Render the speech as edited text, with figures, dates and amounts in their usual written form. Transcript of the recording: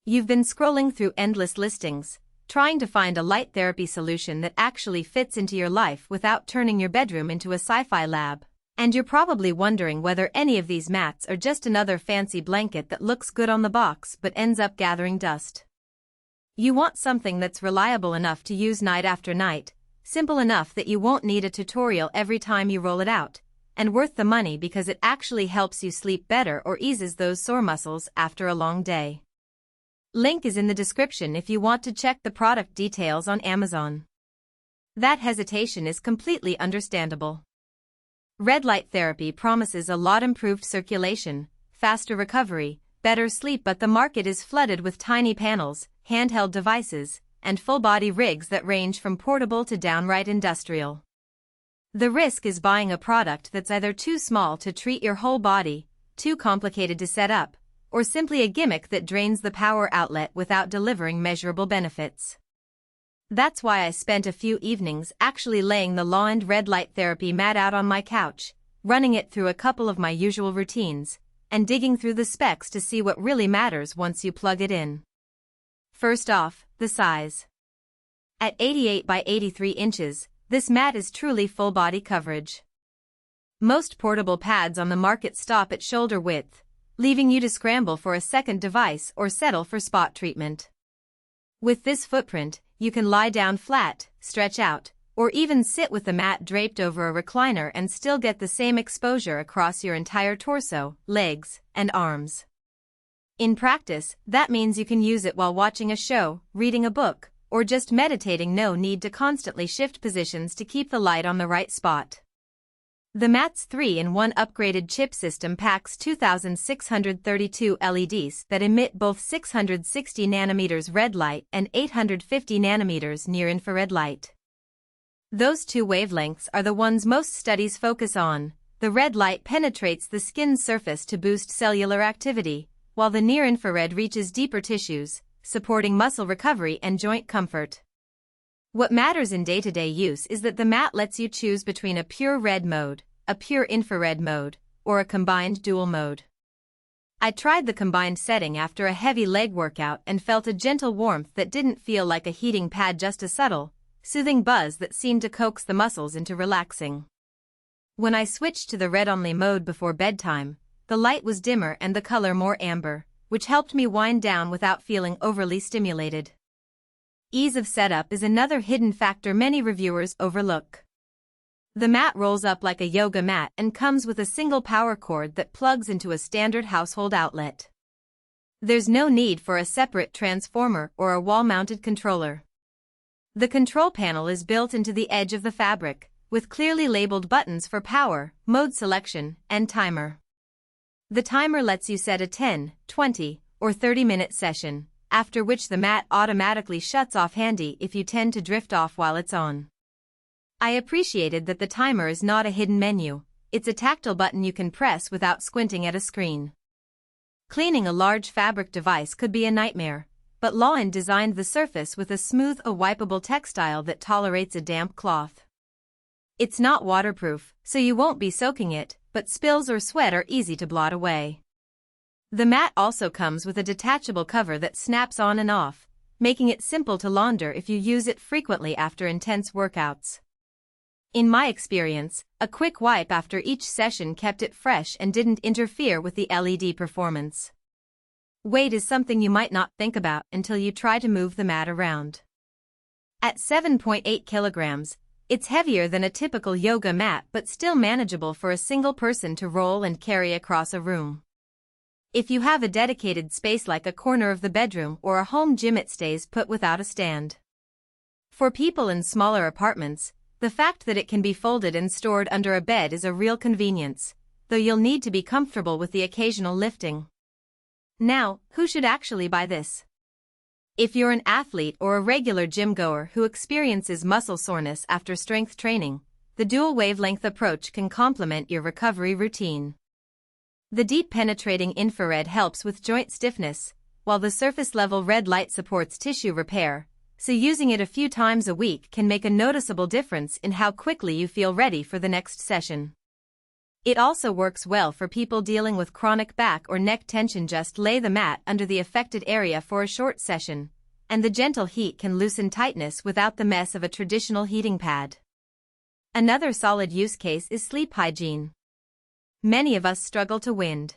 You've been scrolling through endless listings, trying to find a light therapy solution that actually fits into your life without turning your bedroom into a sci-fi lab. And you're probably wondering whether any of these mats are just another fancy blanket that looks good on the box but ends up gathering dust. You want something that's reliable enough to use night after night, simple enough that you won't need a tutorial every time you roll it out, and worth the money because it actually helps you sleep better or eases those sore muscles after a long day. Link is in the description if you want to check the product details on Amazon. That hesitation is completely understandable. Red light therapy promises a lot improved circulation, faster recovery, better sleep, but the market is flooded with tiny panels, handheld devices, and full-body rigs that range from portable to downright industrial. The risk is buying a product that's either too small to treat your whole body, too complicated to set up, or simply a gimmick that drains the power outlet without delivering measurable benefits. That's why I spent a few evenings actually laying the lawind red light therapy mat out on my couch, running it through a couple of my usual routines, and digging through the specs to see what really matters once you plug it in. First off, the size. At 88 by 83 inches, this mat is truly full body coverage. Most portable pads on the market stop at shoulder width, leaving you to scramble for a second device or settle for spot treatment. With this footprint, you can lie down flat, stretch out, or even sit with the mat draped over a recliner and still get the same exposure across your entire torso, legs, and arms. In practice, that means you can use it while watching a show, reading a book, or just meditating. No need to constantly shift positions to keep the light on the right spot. The mat's 3-in-1 upgraded chip system packs 2,632 LEDs that emit both 660 nanometers red light and 850 nanometers near-infrared light. Those two wavelengths are the ones most studies focus on. The red light penetrates the skin's surface to boost cellular activity, while the near-infrared reaches deeper tissues, supporting muscle recovery and joint comfort. What matters in day-to-day use is that the mat lets you choose between a pure red mode, a pure infrared mode, or a combined dual mode. I tried the combined setting after a heavy leg workout and felt a gentle warmth that didn't feel like a heating pad, just a subtle, soothing buzz that seemed to coax the muscles into relaxing. When I switched to the red-only mode before bedtime, the light was dimmer and the color more amber, which helped me wind down without feeling overly stimulated. Ease of setup is another hidden factor many reviewers overlook. The mat rolls up like a yoga mat and comes with a single power cord that plugs into a standard household outlet. There's no need for a separate transformer or a wall-mounted controller. The control panel is built into the edge of the fabric, with clearly labeled buttons for power, mode selection, and timer. The timer lets you set a 10, 20, or 30-minute session, after which the mat automatically shuts off, handy if you tend to drift off while it's on. I appreciated that the timer is not a hidden menu, it's a tactile button you can press without squinting at a screen. Cleaning a large fabric device could be a nightmare, but lawind designed the surface with a smooth, wipeable textile that tolerates a damp cloth. It's not waterproof, so you won't be soaking it, but spills or sweat are easy to blot away. The mat also comes with a detachable cover that snaps on and off, making it simple to launder if you use it frequently after intense workouts. In my experience, a quick wipe after each session kept it fresh and didn't interfere with the LED performance. Weight is something you might not think about until you try to move the mat around. At 7.8 kilograms, it's heavier than a typical yoga mat but still manageable for a single person to roll and carry across a room. If you have a dedicated space like a corner of the bedroom or a home gym, it stays put without a stand. For people in smaller apartments, the fact that it can be folded and stored under a bed is a real convenience, though you'll need to be comfortable with the occasional lifting. Now, who should actually buy this? If you're an athlete or a regular gym goer who experiences muscle soreness after strength training, the dual wavelength approach can complement your recovery routine. The deep penetrating infrared helps with joint stiffness, while the surface-level red light supports tissue repair, so using it a few times a week can make a noticeable difference in how quickly you feel ready for the next session. It also works well for people dealing with chronic back or neck tension. Just lay the mat under the affected area for a short session, and the gentle heat can loosen tightness without the mess of a traditional heating pad. Another solid use case is sleep hygiene. Many of us struggle to wind